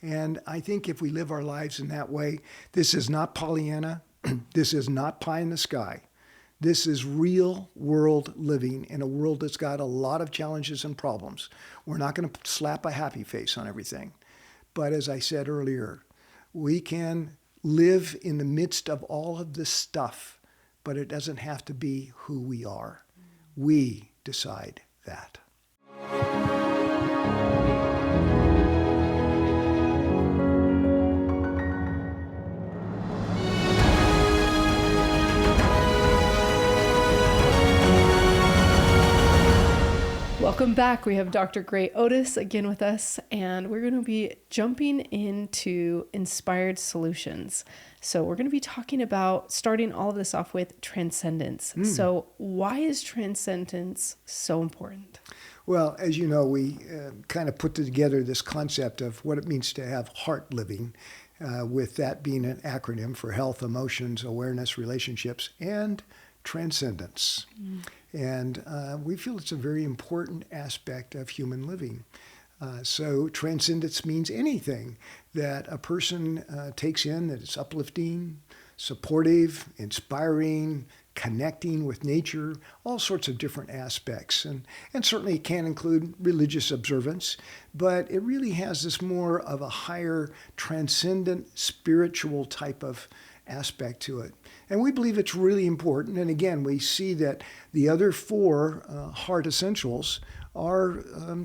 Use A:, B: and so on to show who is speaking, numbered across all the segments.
A: And I think if we live our lives in that way, this is not Pollyanna. This is not pie in the sky. This is real world living in a world that's got a lot of challenges and problems. We're not going to slap a happy face on everything. But as I said earlier, we can live in the midst of all of this stuff, but it doesn't have to be who we are. We decide that.
B: Welcome back. We have Dr. Gray Otis again with us, and we're going to be jumping into inspired solutions. So we're going to be talking about starting all of this off with transcendence. So why is transcendence so important?
A: Well, as you know, we kind of put together this concept of what it means to have heart living, with that being an acronym for health, emotions, awareness, relationships, and transcendence. And we feel it's a very important aspect of human living. So transcendence means anything that a person takes in that is uplifting, supportive, inspiring, connecting with nature, all sorts of different aspects. And certainly it can include religious observance, but it really has this more of a higher transcendent spiritual type of aspect to it. And we believe it's really important. And again, we see that the other four heart essentials are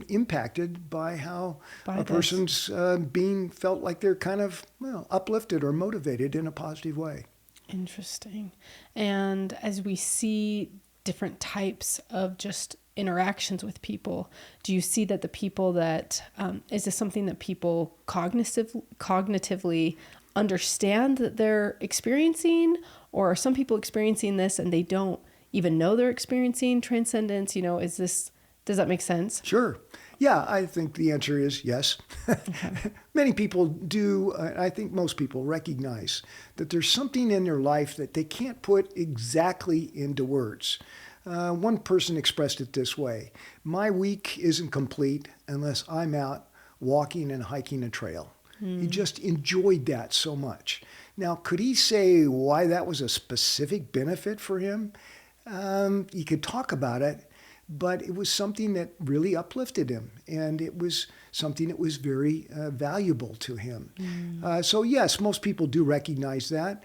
A: impacted by how a person's being felt like they're kind of uplifted or motivated in a positive way.
B: Interesting. And as we see different types of just interactions with people, do you see that the people that, is this something that people cognitively understand that they're experiencing, or are some people experiencing this and they don't even know they're experiencing transcendence? Does that make sense?
A: Sure. Yeah, I think the answer is yes. Okay. Many people do. I think most people recognize that there's something in their life that they can't put exactly into words. One person expressed it this way: my week isn't complete unless I'm out walking and hiking a trail. He just enjoyed that so much. Now, could he say why that was a specific benefit for him? He could talk about it, but it was something that really uplifted him, and it was something that was very valuable to him. So yes, most people do recognize that.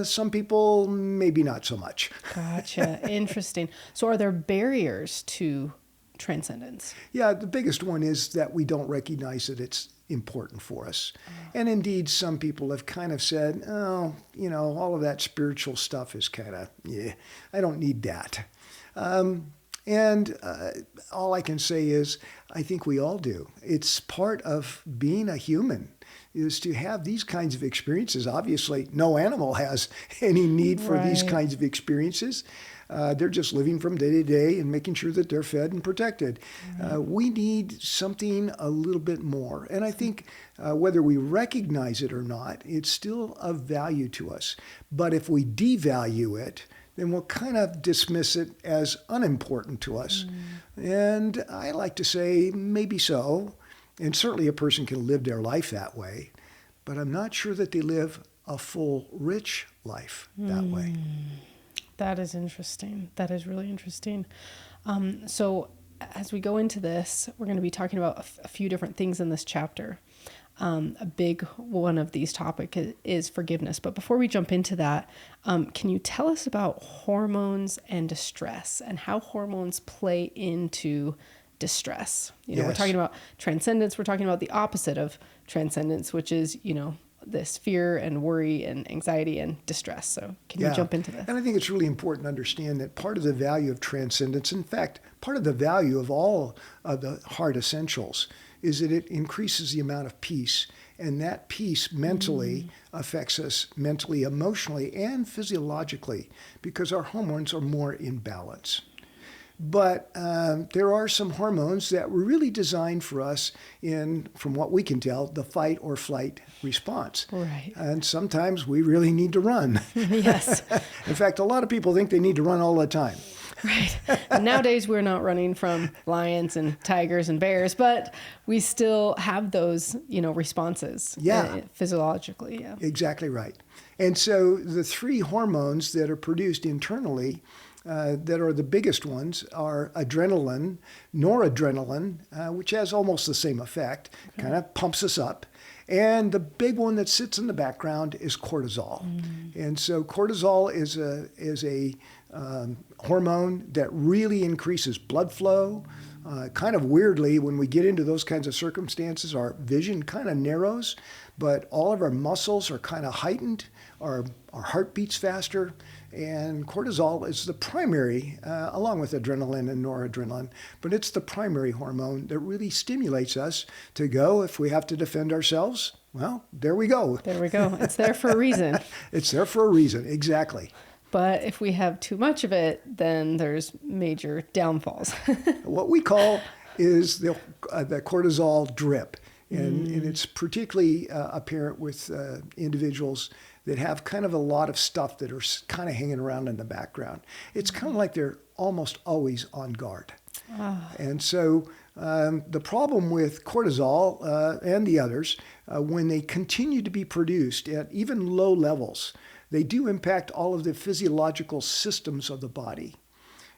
A: Some people, maybe not so much.
B: Gotcha. Interesting. So are there barriers to transcendence?
A: Yeah, the biggest one is that we don't recognize that it's important for us. And indeed, some people have kind of said, all of that spiritual stuff is kind of, I don't need that. And all I can say is, I think we all do. It's part of being a human, is to have these kinds of experiences. Obviously, no animal has any need for these kinds of experiences. They're just living from day to day and making sure that they're fed and protected. We need something a little bit more. And I think whether we recognize it or not, it's still of value to us. But if we devalue it, then we'll kind of dismiss it as unimportant to us. And I like to say maybe so. And certainly a person can live their life that way. But I'm not sure that they live a full, rich life that way.
B: That is interesting. That is really interesting. So as we go into this, we're going to be talking about a few different things in this chapter. A big one of these topics is forgiveness. But before we jump into that, can you tell us about hormones and distress and how hormones play into distress? We're talking about transcendence. We're talking about the opposite of transcendence, which is, this fear and worry and anxiety and distress. So can you jump into this?
A: And I think it's really important to understand that part of the value of transcendence, in fact, part of the value of all of the heart essentials, is that it increases the amount of peace. And that peace mentally affects us mentally, emotionally, and physiologically, because our hormones are more in balance. But there are some hormones that were really designed for us in, from what we can tell, the fight or flight response.
B: Right.
A: And sometimes we really need to run.
B: Yes.
A: In fact, a lot of people think they need to run all the time.
B: Right. And nowadays we're not running from lions and tigers and bears, but we still have those, responses.
A: Yeah.
B: Physiologically. Yeah.
A: Exactly right. And so the three hormones that are produced internally that are the biggest ones are adrenaline, noradrenaline, which has almost the same effect, kind of pumps us up. And the big one that sits in the background is cortisol. And so cortisol is a hormone that really increases blood flow. Kind of weirdly, when we get into those kinds of circumstances, our vision kind of narrows, but all of our muscles are kind of heightened, our heart beats faster, and cortisol is the primary, along with adrenaline and noradrenaline, but it's the primary hormone that really stimulates us to go. If we have to defend ourselves, well, there we go.
B: There we go. It's there for a reason.
A: It's there for a reason, exactly.
B: But if we have too much of it, then there's major downfalls.
A: What we call is the cortisol drip. And it's particularly apparent with individuals that have kind of a lot of stuff that are kind of hanging around in the background. It's kind of like they're almost always on guard. And so the problem with cortisol and the others, when they continue to be produced at even low levels, they do impact all of the physiological systems of the body.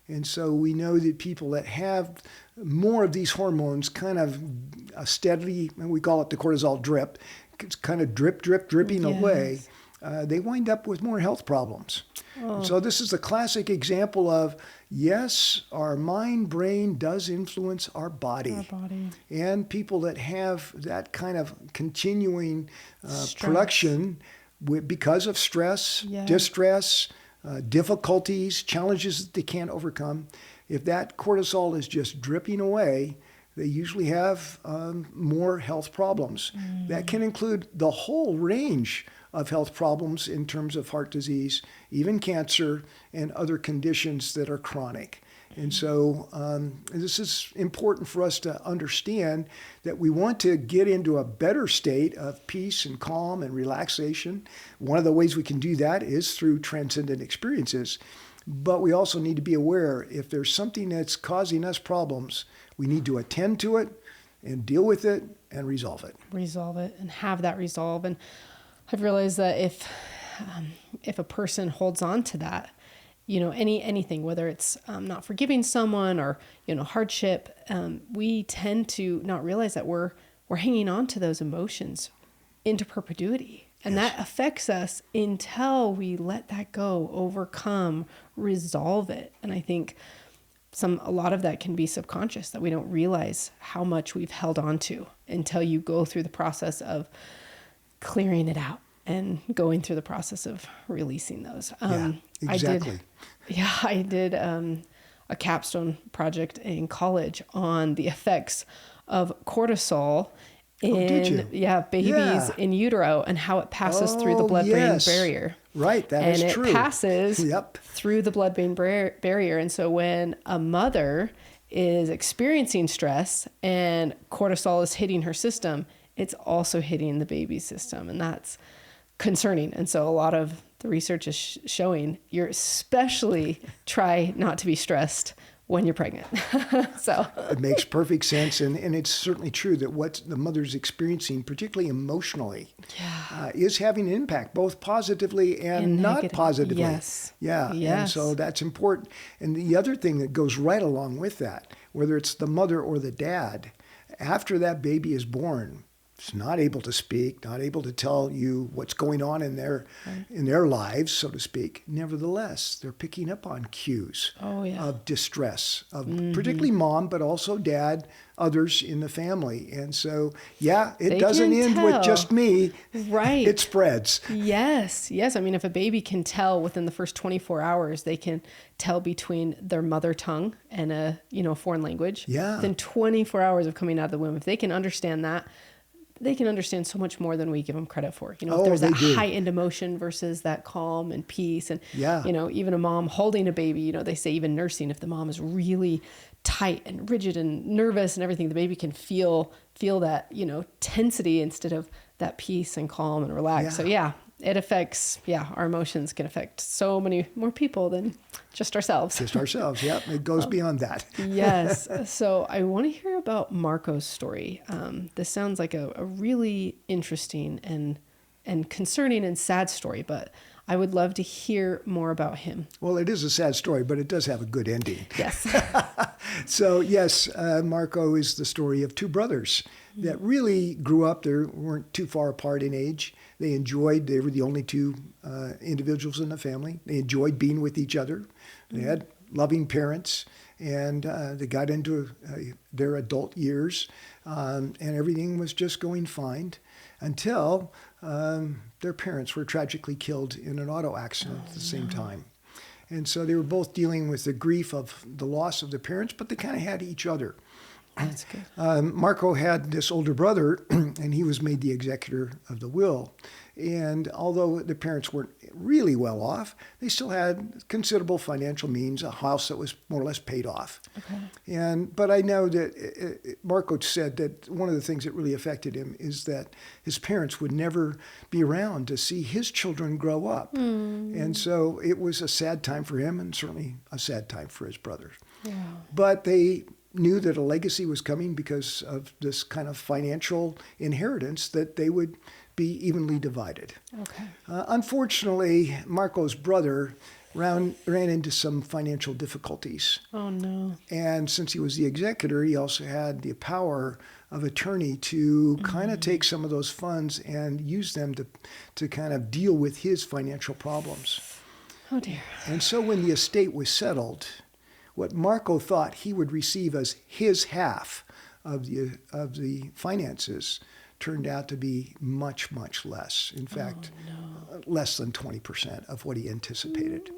A: And so we know that people that have more of these hormones kind of steadily, and we call it the cortisol drip, it's kind of dripping away, they wind up with more health problems. So this is a classic example of, yes, our mind, brain does influence our body. And people that have that kind of continuing production because of stress, distress, difficulties, challenges that they can't overcome, if that cortisol is just dripping away, they usually have more health problems. That can include the whole range of health problems in terms of heart disease, even cancer, and other conditions that are chronic. And so this is important for us to understand that we want to get into a better state of peace and calm and relaxation. One of the ways we can do that is through transcendent experiences. But we also need to be aware if there's something that's causing us problems, we need to attend to it and deal with it and resolve it.
B: Resolve it and have that resolve. And I've realized that if a person holds on to that, anything, whether it's not forgiving someone or, hardship, we tend to not realize that we're hanging on to those emotions into perpetuity. And that affects us until we let that go, overcome, resolve it. And I think a lot of that can be subconscious, that we don't realize how much we've held on to until you go through the process of clearing it out and going through the process of releasing those.
A: Exactly.
B: I did a capstone project in college on the effects of cortisol in babies in utero and how it passes through the blood-brain barrier.
A: Right, that is true.
B: And it passes through the blood-brain barrier. And so when a mother is experiencing stress and cortisol is hitting her system, it's also hitting the baby's system. And that's concerning. And so a lot of the research is showing you're especially try not to be stressed when you're pregnant. So
A: it makes perfect sense. And it's certainly true that what the mother's experiencing, particularly emotionally, is having an impact, both positively and not positively.
B: Yes.
A: And so that's important. And the other thing that goes right along with that, whether it's the mother or the dad, after that baby is born, is not able to speak, not able to tell you what's going on in their lives, so to speak. Nevertheless, they're picking up on cues of distress, of particularly mom, but also dad, others in the family. And so, it doesn't end with just me.
B: Right.
A: It spreads.
B: Yes. I mean, if a baby can tell within the first 24 hours, they can tell between their mother tongue and a foreign language. Within 24 hours of coming out of the womb, if they can understand that, they can understand so much more than we give them credit for. If there's that heightened emotion versus that calm and peace. And, even a mom holding a baby, they say even nursing, if the mom is really tight and rigid and nervous and everything, the baby can feel that, tensity instead of that peace and calm and relax. So it affects, our emotions can affect so many more people than just ourselves.
A: Just ourselves, yeah. It goes beyond that.
B: Yes. So I want to hear about Marco's story. This sounds like a really interesting and concerning and sad story, but I would love to hear more about him.
A: Well, it is a sad story, but it does have a good ending.
B: Yes.
A: So, yes, Marco is the story of two brothers that really grew up. They weren't too far apart in age. They were the only two individuals in the family. They enjoyed being with each other. They had loving parents, and they got into their adult years, and everything was just going fine until their parents were tragically killed in an auto accident at the same time. And so they were both dealing with the grief of the loss of their parents, but they kind of had each other.
B: That's good.
A: Marco had this older brother, and he was made the executor of the will. And although the parents weren't really well off, they still had considerable financial means, a house that was more or less paid off.
B: Okay.
A: But I know that Marco said that one of the things that really affected him is that his parents would never be around to see his children grow up. And so it was a sad time for him, and certainly a sad time for his brothers.
B: Yeah.
A: But they knew that a legacy was coming because of this kind of financial inheritance that they would be evenly divided.
B: Okay.
A: Unfortunately, Marco's brother ran into some financial difficulties.
B: Oh, no.
A: And since he was the executor, he also had the power of attorney to kind of take some of those funds and use them to kind of deal with his financial problems.
B: Oh, dear.
A: And so when the estate was settled, what Marco thought he would receive as his half of the finances turned out to be much, much less. In fact, less than 20% of what he anticipated.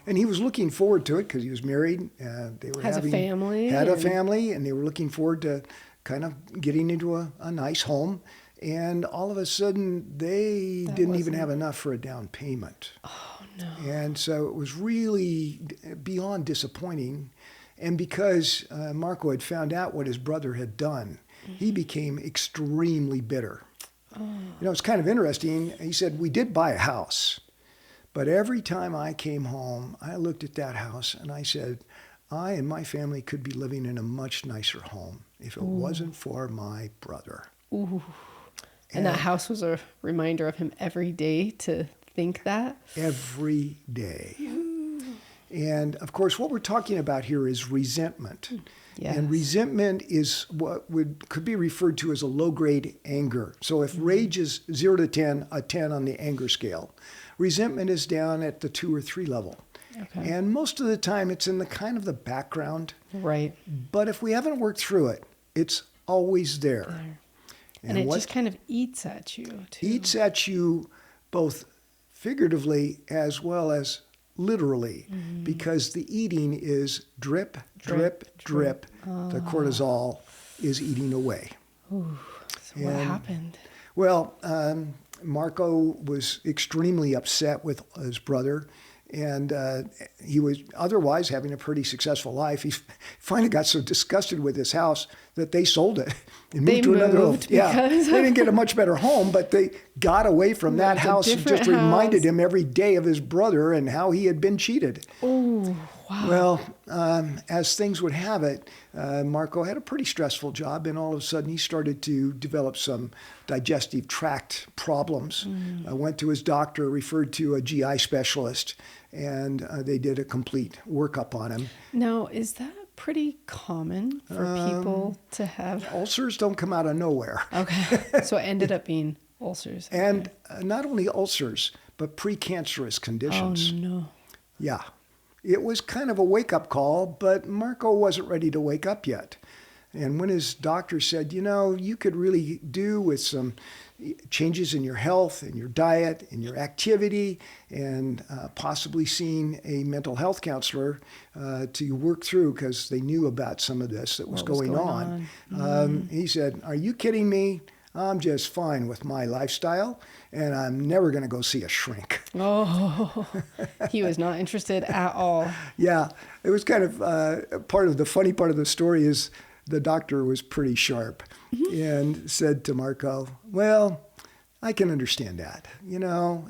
A: And he was looking forward to it because he was married. They were
B: Had a family,
A: and they were looking forward to kind of getting into a nice home. And all of a sudden, they didn't even have enough for a down payment.
B: Oh, no.
A: And so it was really beyond disappointing. And because Marco had found out what his brother had done, he became extremely bitter. It's kind of interesting. He said, we did buy a house, but every time I came home, I looked at that house and I said, I and my family could be living in a much nicer home if it wasn't for my brother.
B: Ooh. And that house was a reminder of him every day to think that?
A: Every day. And of course, what we're talking about here is resentment.
B: Yes.
A: And resentment is what could be referred to as a low-grade anger. So if rage is 0 to 10, a 10 on the anger scale, resentment is down at the 2 or 3 level.
B: Okay.
A: And most of the time, it's in the kind of the background.
B: Right.
A: But if we haven't worked through it, it's always there.
B: And it just kind of eats at you, too.
A: Eats at you both figuratively as well as literally, because the eating is drip, drip, drip. The cortisol is eating away.
B: Ooh, so what happened?
A: Well, Marco was extremely upset with his brother, and he was otherwise having a pretty successful life. He finally got so disgusted with his house that they sold it and moved to another home. Yeah, they didn't get a much better home, but they got away from that house and just reminded him every day of his brother and how he had been cheated.
B: Oh, wow.
A: Well, as things would have it, Marco had a pretty stressful job, and all of a sudden he started to develop some digestive tract problems. Went to his doctor, referred to a GI specialist, and they did a complete workup on him.
B: Now, is that pretty common for people to have?
A: Ulcers don't come out of nowhere.
B: Okay, so it ended up being ulcers. Okay.
A: And not only ulcers, but precancerous conditions.
B: Oh, no.
A: Yeah. It was kind of a wake-up call, but Marco wasn't ready to wake up yet. And when his doctor said, you could really do with some changes in your health and your diet and your activity and possibly seeing a mental health counselor to work through, because they knew about some of this that was going on. He said, are you kidding me? I'm just fine with my lifestyle, and I'm never going to go see a shrink.
B: Oh, he was not interested at all.
A: Yeah, it was kind of the funny part of the story is the doctor was pretty sharp and said to Marco, well, I can understand that.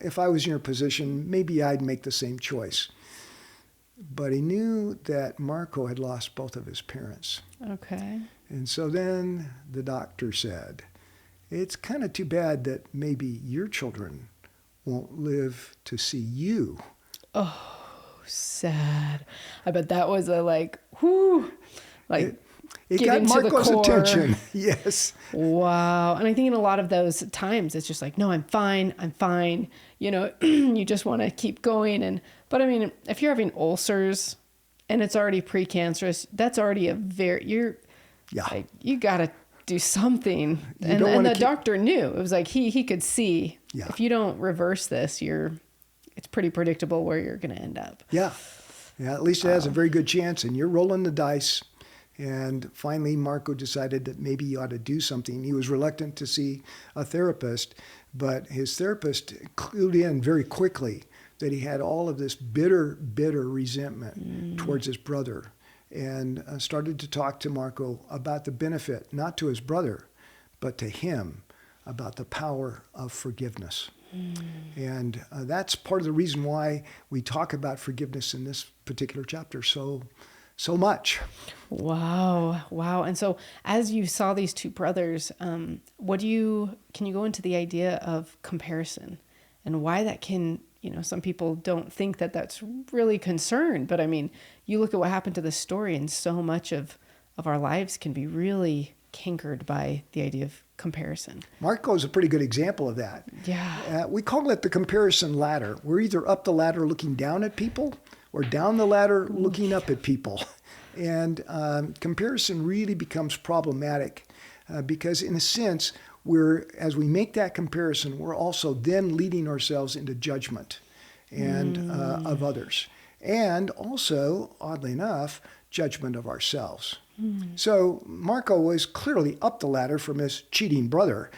A: If I was in your position, maybe I'd make the same choice. But he knew that Marco had lost both of his parents.
B: Okay.
A: And so then the doctor said, it's kind of too bad that maybe your children won't live to see you.
B: Oh, sad. I bet that was a whoo,
A: it got Marco's attention. Yes.
B: Wow. And I think in a lot of those times, it's just no, I'm fine. I'm fine. You just want to keep going. But I mean, if you're having ulcers and it's already precancerous, that's already you got to do something. And the doctor knew. It was he could see, if you don't reverse this, it's pretty predictable where you're going to end up.
A: Yeah. Yeah. At least it has a very good chance, and you're rolling the dice. And finally, Marco decided that maybe he ought to do something. He was reluctant to see a therapist, but his therapist clued in very quickly that he had all of this bitter resentment towards his brother, and started to talk to Marco about the benefit, not to his brother, but to him, about the power of forgiveness. And that's part of the reason why we talk about forgiveness in this particular chapter so much.
B: Wow. And so as you saw these two brothers, can you go into the idea of comparison and why that can, some people don't think that that's really concerned, but I mean, you look at what happened to this story, and so much of our lives can be really cankered by the idea of comparison.
A: Marco is a pretty good example of that.
B: Yeah.
A: We call it the comparison ladder. We're either up the ladder looking down at people or down the ladder looking up at people. And comparison really becomes problematic because, in a sense, as we make that comparison, we're also then leading ourselves into judgment of others. And also, oddly enough, judgment of ourselves. So Marco was clearly up the ladder from his cheating brother.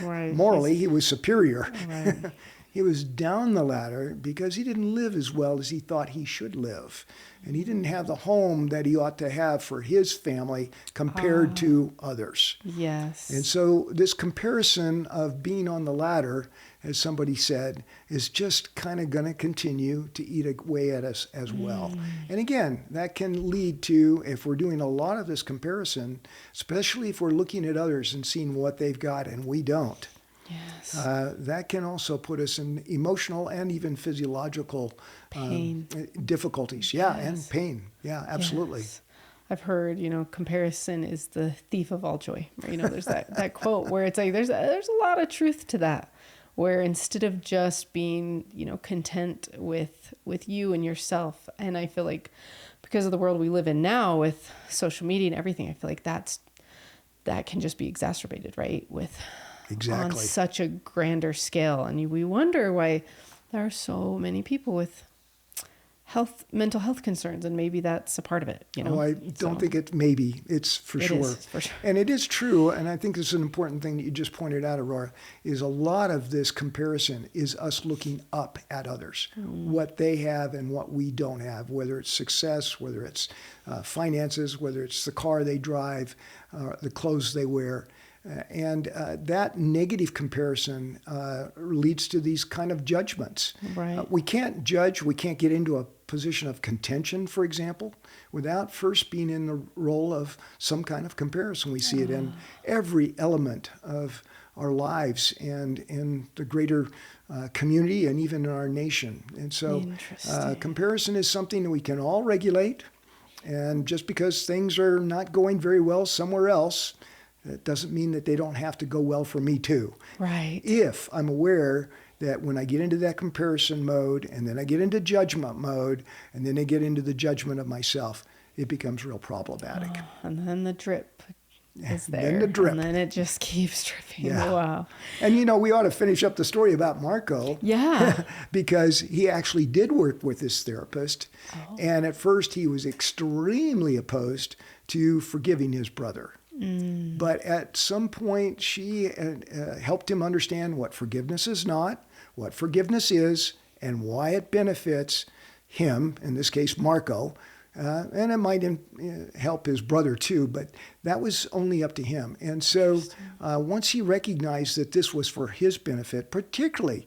B: Right.
A: Morally, he was superior.
B: Right.
A: He was down the ladder because he didn't live as well as he thought he should live. And he didn't have the home that he ought to have for his family compared to others.
B: Yes.
A: And so this comparison of being on the ladder, as somebody said, is just kind of going to continue to eat away at us as well. And again, that can lead to, if we're doing a lot of this comparison, especially if we're looking at others and seeing what they've got and we don't,
B: yes,
A: that can also put us in emotional and even physiological
B: pain,
A: difficulties. Yeah, yes. And pain. Yeah, absolutely.
B: Yes. I've heard, comparison is the thief of all joy. There's that quote where it's there's a lot of truth to that, where instead of just being, content with you and yourself, and I feel like because of the world we live in now with social media and everything, I feel like that can just be exacerbated, right? On such a grander scale. And we wonder why there are so many people with mental health concerns, and maybe that's a part of it.
A: I don't think it's for sure.
B: Is, for sure.
A: And it is true, and I think this is an important thing that you just pointed out, Aurora, is a lot of this comparison is us looking up at others, what they have and what we don't have, whether it's success, whether it's finances, whether it's the car they drive, the clothes they wear. And that negative comparison leads to these kind of judgments.
B: Right.
A: We can't judge. We can't get into a position of contention, for example, without first being in the role of some kind of comparison. We see it in every element of our lives and in the greater community and even in our nation. And so comparison is something that we can all regulate. And just because things are not going very well somewhere else, that doesn't mean that they don't have to go well for me too.
B: Right.
A: If I'm aware that when I get into that comparison mode, and then I get into judgment mode, and then I get into the judgment of myself, it becomes real problematic.
B: And then the drip is there.
A: Then the drip.
B: And then it just keeps dripping.
A: Yeah.
B: Wow.
A: And we ought to finish up the story about Marco.
B: Yeah.
A: Because he actually did work with his therapist. Oh. And at first he was extremely opposed to forgiving his brother. But at some point, she helped him understand what forgiveness is not, what forgiveness is, and why it benefits him, in this case, Marco, And it might help his brother too, but that was only up to him. And so once he recognized that this was for his benefit, particularly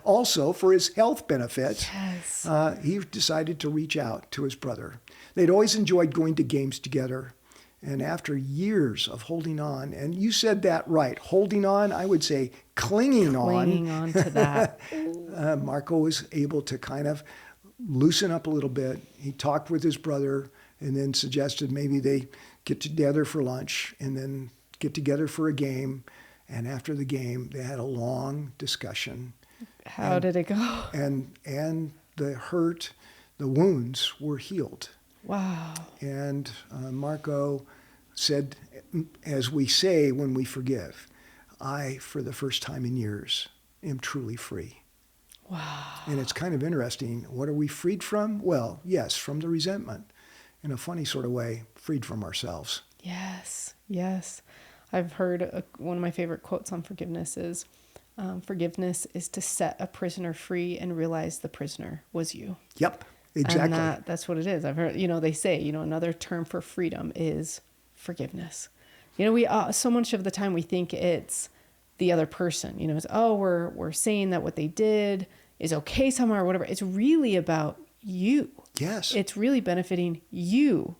A: also for his health benefits,
B: Yes.
A: he decided to reach out to his brother. They'd always enjoyed going to games together. And after years of holding on, and you said that right, holding on, I would say clinging
B: on to that.
A: Marco was able to kind of loosen up a little bit. He talked with his brother and then suggested maybe they get together for lunch and then get together for a game. And after the game, they had a long discussion.
B: How did it go?
A: And the hurt, the wounds were healed.
B: Wow.
A: And Marco said, as we say when we forgive, I, for the first time in years, am truly free.
B: Wow.
A: And it's kind of interesting. What are we freed from? Well, yes, from the resentment. In a funny sort of way, freed from ourselves.
B: Yes. Yes. I've heard one of my favorite quotes on forgiveness is, forgiveness is to set a prisoner free and realize the prisoner was you.
A: Yep, exactly.
B: And that's what it is. I've heard, they say, another term for freedom is forgiveness. We so much of the time we think it's the other person, it's, we're saying that what they did is okay somehow or whatever. It's really about you.
A: Yes.
B: It's really benefiting you.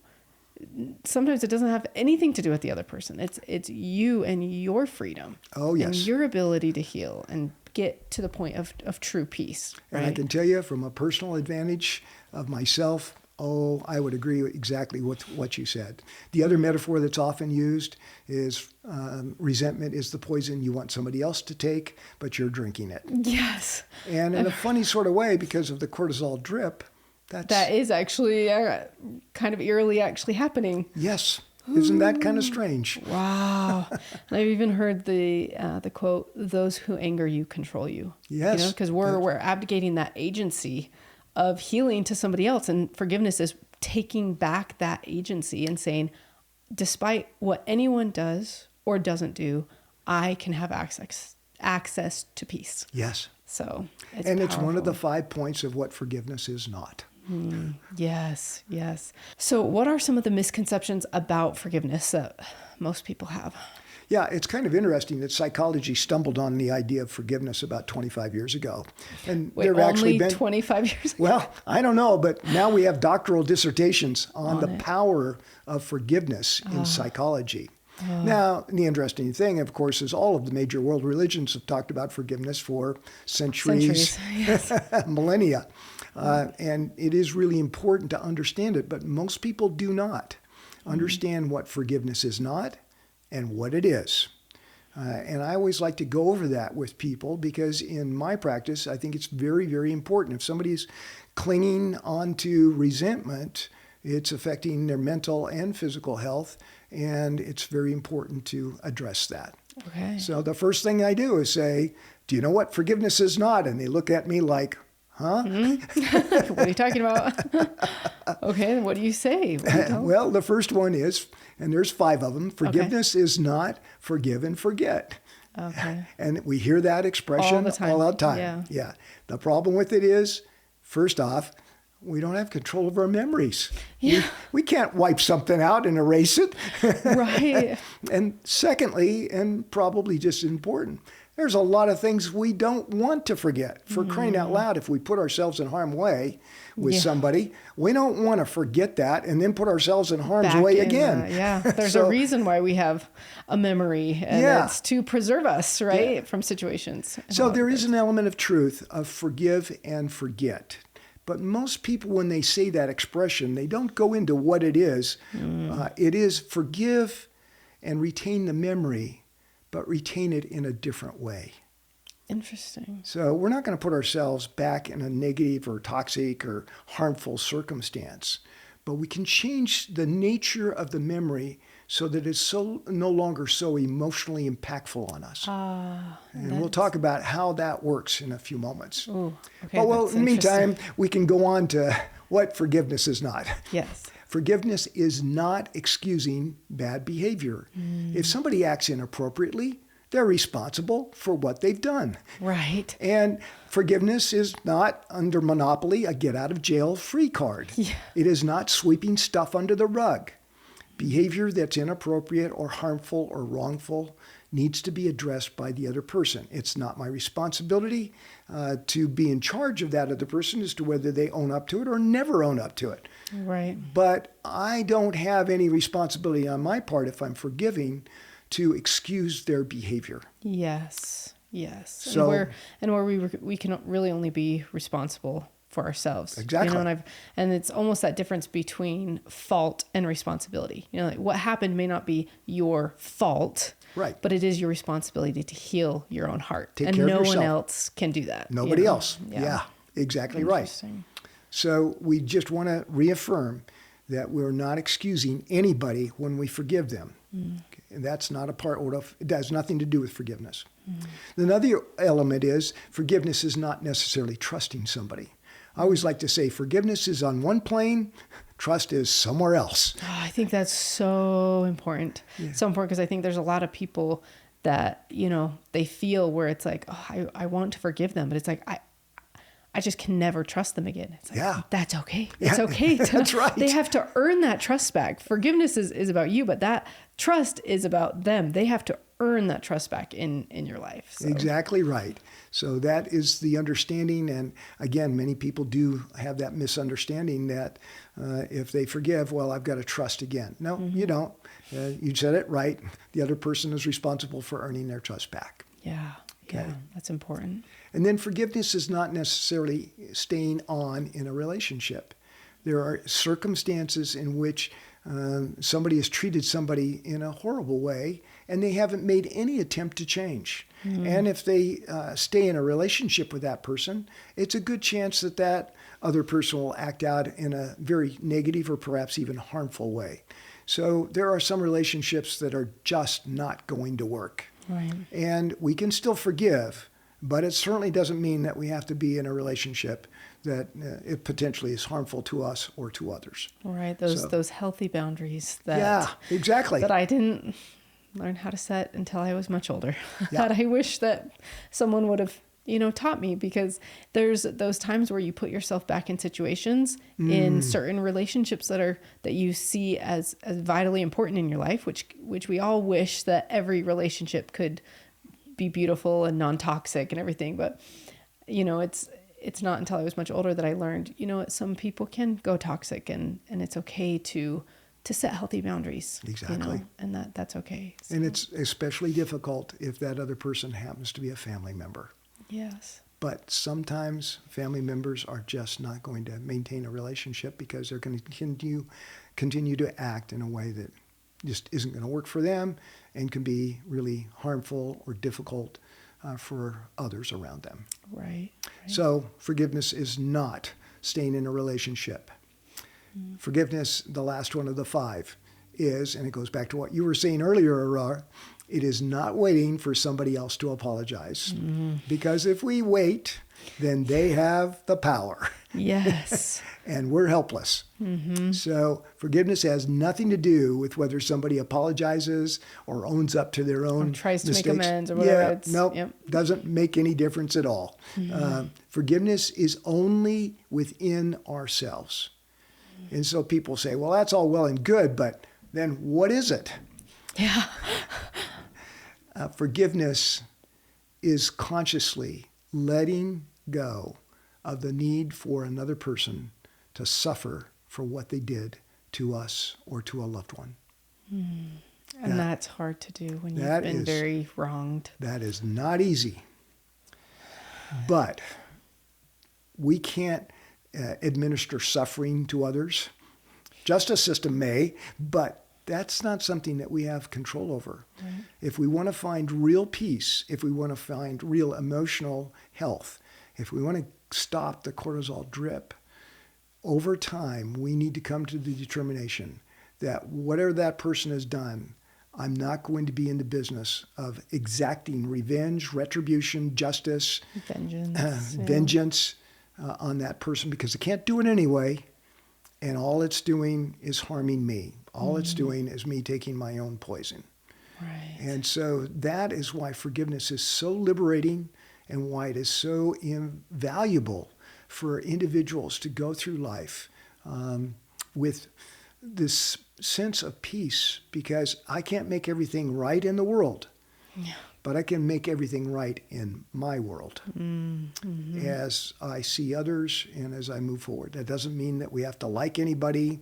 B: Sometimes it doesn't have anything to do with the other person. It's you and your freedom.
A: Oh, yes.
B: And your ability to heal and get to the point of true peace. Right?
A: And I can tell you from a personal advantage of myself, I would agree exactly with what you said. The other metaphor that's often used is resentment is the poison you want somebody else to take, but you're drinking it.
B: Yes.
A: And in a funny sort of way, because of the cortisol drip,
B: that is actually kind of eerily actually happening.
A: Yes. Isn't that kind of strange?
B: Wow. And I've even heard the quote, those who anger you control you.
A: Yes.
B: Because we're abdicating that agency of healing to somebody else. And forgiveness is taking back that agency and saying, despite what anyone does or doesn't do, I can have access to peace.
A: Yes.
B: So
A: it's one of the 5 points of what forgiveness is not.
B: Yes, yes. So what are some of the misconceptions about forgiveness that most people have?
A: Yeah, it's kind of interesting that psychology stumbled on the idea of forgiveness about 25 years ago. And
B: Wait,
A: there have actually
B: only
A: been
B: 25 years ago?
A: Well, I don't know, but now we have doctoral dissertations on the power of forgiveness in psychology. Now, the interesting thing, of course, is all of the major world religions have talked about forgiveness for centuries.
B: Yes.
A: Millennia. And it is really important to understand it, but most people do not understand what forgiveness is not and what it is. And I always like to go over that with people because in my practice, I think it's very, very important. If somebody's clinging onto resentment, it's affecting their mental and physical health, and it's very important to address that.
B: Okay.
A: So the first thing I do is say, do you know what forgiveness is not? And they look at me like, huh?
B: Mm-hmm. What are you talking about? Okay, what do you say?
A: Well, the first one is, and there's 5 of them, forgiveness is not forgive and forget.
B: Okay.
A: And we hear that expression all the time. Yeah. The problem with it is, first off, we don't have control of our memories.
B: Yeah.
A: We can't wipe something out and erase it.
B: Right.
A: And secondly, and probably just as important, there's a lot of things we don't want to forget. For crying out loud, if we put ourselves in harm's way with somebody, we don't want to forget that and then put ourselves in harm's way again.
B: There's a reason why we have a memory, and it's to preserve us, right, from situations.
A: So there is an element of truth of forgive and forget. But most people, when they say that expression, they don't go into what it is. It is forgive and retain the memory, but retain it in a different way.
B: Interesting.
A: So we're not going to put ourselves back in a negative or toxic or harmful circumstance, but we can change the nature of the memory so that it's no longer so emotionally impactful on us. And we'll talk about how that works in a few moments.
B: Ooh, okay,
A: But in the meantime, we can go on to what forgiveness is not.
B: Yes.
A: Forgiveness is not excusing bad behavior. If somebody acts inappropriately, They're responsible for what they've done.
B: Right.
A: And forgiveness is not, under Monopoly, a get-out-of-jail-free card.
B: Yeah.
A: It is not sweeping stuff under the rug. Behavior that's inappropriate or harmful or wrongful needs to be addressed by the other person. It's not my responsibility to be in charge of that other person as to whether they own up to it or never own up to it.
B: Right.
A: But I don't have any responsibility on my part, if I'm forgiving, to excuse their behavior.
B: Yes. Yes.
A: So,
B: and where we can really only be responsible for ourselves.
A: Exactly.
B: You know, and it's almost that difference between fault and responsibility. You know, like what happened may not be your fault,
A: right,
B: but it is your responsibility to heal your own heart.
A: Take
B: and
A: care of
B: no
A: yourself.
B: one else can do that.
A: Nobody else. Yeah, exactly right. So we just want to reaffirm that we're not excusing anybody when we forgive them. And that's not a part of, it has nothing to do with forgiveness. Another element is forgiveness is not necessarily trusting somebody. I always like to say forgiveness is on one plane, trust is somewhere else.
B: Oh, I think that's so important.
A: Yeah.
B: So important because I think there's a lot of people that, you know, they feel where it's like, oh, I want to forgive them, but it's like, I just can never trust them again. It's like,
A: Yeah.
B: That's okay.
A: Yeah.
B: It's okay.
A: That's right.
B: They have to earn that trust back. Forgiveness is about you, but that trust is about them. They have to earn that trust back in your life. So.
A: Exactly right. So that is the understanding. And again, many people do have that misunderstanding that if they forgive, well, I've got to trust again. No, you don't. You said it right. The other person is responsible for earning their trust back.
B: Yeah.
A: Okay.
B: Yeah. That's important.
A: And then forgiveness is not necessarily staying on in a relationship. There are circumstances in which somebody has treated somebody in a horrible way and they haven't made any attempt to change. And if they stay in a relationship with that person, it's a good chance that that other person will act out in a very negative or perhaps even harmful way. So there are some relationships that are just not going to work.
B: Right.
A: And we can still forgive, but it certainly doesn't mean that we have to be in a relationship that it potentially is harmful to us or to others.
B: Right. Those healthy boundaries that
A: Yeah, exactly.
B: that I didn't learn how to set until I was much older.
A: Yeah.
B: That I wish that someone would have, you know, taught me, because there's those times where you put yourself back in situations in certain relationships that you see as vitally important in your life, which we all wish that every relationship could be beautiful and non-toxic and everything. But, you know, it's not until I was much older that I learned, you know, some people can go toxic and it's okay to set healthy boundaries.
A: Exactly.
B: You know, and that's okay. So,
A: And it's especially difficult if that other person happens to be a family member.
B: yes.
A: But sometimes family members are just not going to maintain a relationship because they're going to continue to act in a way that just isn't going to work for them and can be really harmful or difficult for others around them.
B: Right.
A: So forgiveness is not staying in a relationship. Forgiveness, the last one of the five, is, and it goes back to what you were saying earlier, Aurora, it is not waiting for somebody else to apologize. Because if we wait, then they have the power.
B: Yes.
A: And we're helpless. So forgiveness has nothing to do with whether somebody apologizes or owns up to their own
B: tries to
A: mistakes.
B: make amends or whatever.
A: Yeah,
B: It's,
A: nope,
B: yep.
A: doesn't make any difference at all. Forgiveness is only within ourselves. And so people say, well, that's all well and good, but then what is it?
B: Yeah.
A: Forgiveness is consciously letting go of the need for another person to suffer for what they did to us or to a loved one.
B: And that's hard to do when you've been very wronged.
A: That is not easy. But we can't administer suffering to others. Justice system may, but that's not something that we have control over. Right. If we want to find real peace, if we want to find real emotional health, if we want to stop the cortisol drip, over time, we need to come to the determination that whatever that person has done, I'm not going to be in the business of exacting revenge, retribution, justice, vengeance on that person, because I can't do it anyway. And all it's doing is harming me. All it's doing is me taking my own poison.
B: Right.
A: And so that is why forgiveness is so liberating and why it is so invaluable for individuals to go through life with this sense of peace, because I can't make everything right in the world, but I can make everything right in my world as I see others and as I move forward. That doesn't mean that we have to like anybody,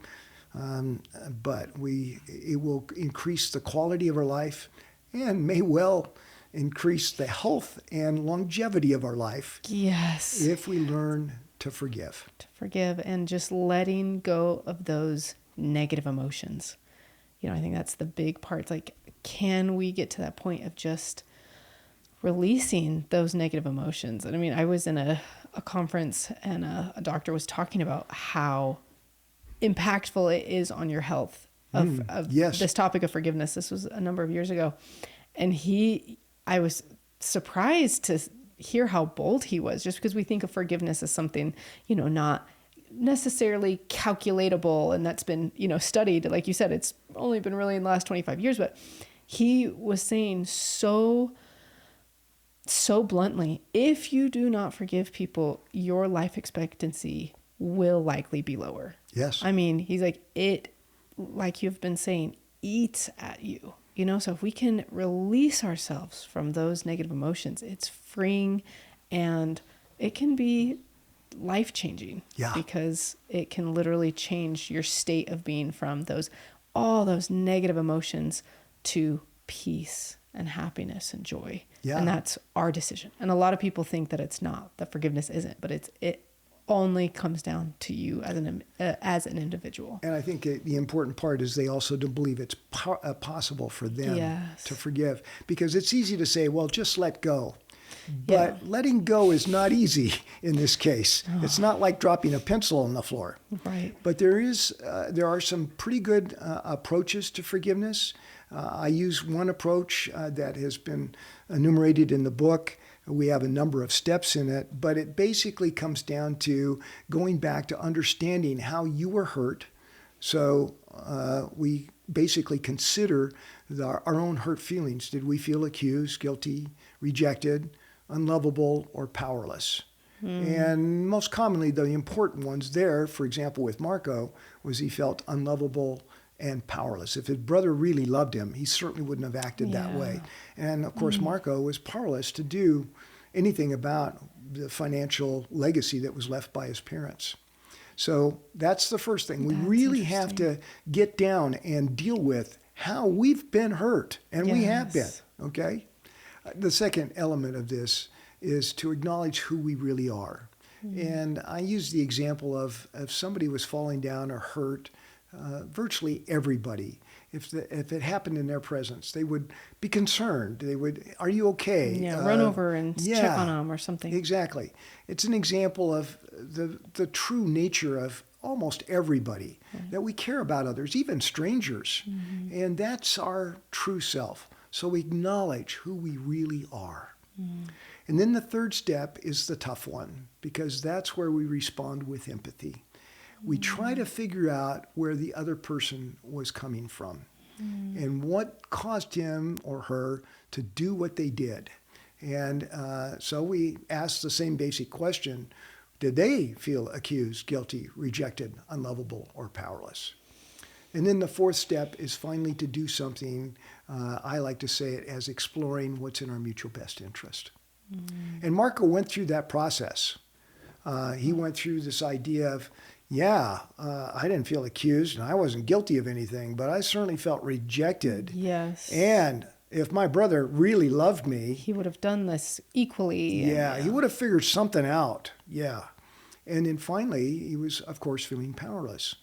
A: but it will increase the quality of our life and may well increase the health and longevity of our life.
B: Yes.
A: If we learn to forgive.
B: To forgive and just letting go of those negative emotions. I think that's the big part. It's like, can we get to that point of just releasing those negative emotions? And I mean, I was in a conference and a doctor was talking about how impactful it is on your health of
A: yes.
B: this topic of forgiveness. This was a number of years ago. And I was surprised to hear how bold he was, just because we think of forgiveness as something, not necessarily calculatable. And that's been, studied. Like you said, it's only been really in the last 25 years, but he was saying so bluntly, if you do not forgive people, your life expectancy will likely be lower.
A: Yes.
B: I mean, he's like, like you've been saying, eats at you. So if we can release ourselves from those negative emotions, it's freeing and it can be life-changing.
A: Yeah.
B: Because it can literally change your state of being from all those negative emotions to peace and happiness and joy.
A: Yeah.
B: And that's our decision. And a lot of people think that it's not, that forgiveness isn't, but it only comes down to you as an individual.
A: And I think the important part is they also don't believe it's possible for them
B: Yes.
A: to forgive, because it's easy to say, well, just let go. But letting go is not easy in this case. Oh. It's not like dropping a pencil on the floor.
B: Right.
A: But there are some pretty good approaches to forgiveness. I use one approach that has been enumerated in the book. We have a number of steps in it, but it basically comes down to going back to understanding how you were hurt. So we basically consider our own hurt feelings. Did we feel accused, guilty, rejected, unlovable, or powerless? And most commonly, the important ones there, for example, with Marco, was he felt unlovable and powerless. If his brother really loved him, he certainly wouldn't have acted that way. And of course, Marco was powerless to do anything about the financial legacy that was left by his parents. So that's the first thing. We really have to get down and deal with how we've been hurt, and we have been, okay? The second element of this is to acknowledge who we really are. And I use the example of if somebody was falling down or hurt, virtually everybody, if it happened in their presence, they would be concerned. They would, are you okay?
B: Yeah, run over and check on them or something.
A: Exactly. It's an example of the true nature of almost everybody, that we care about others, even strangers. And that's our true self. So we acknowledge who we really are. And then the third step is the tough one, because that's where we respond with empathy. We try to figure out where the other person was coming from and what caused him or her to do what they did. And so we ask the same basic question: did they feel accused, guilty, rejected, unlovable, or powerless? And then the fourth step is finally to do something, I like to say it as exploring what's in our mutual best interest. And Marco went through that process. He went through this idea of, I didn't feel accused and I wasn't guilty of anything, but I certainly felt rejected.
B: Yes.
A: And if my brother really loved me,
B: he would have done this equally.
A: He would have figured something out. And then finally, he was, of course, feeling powerless.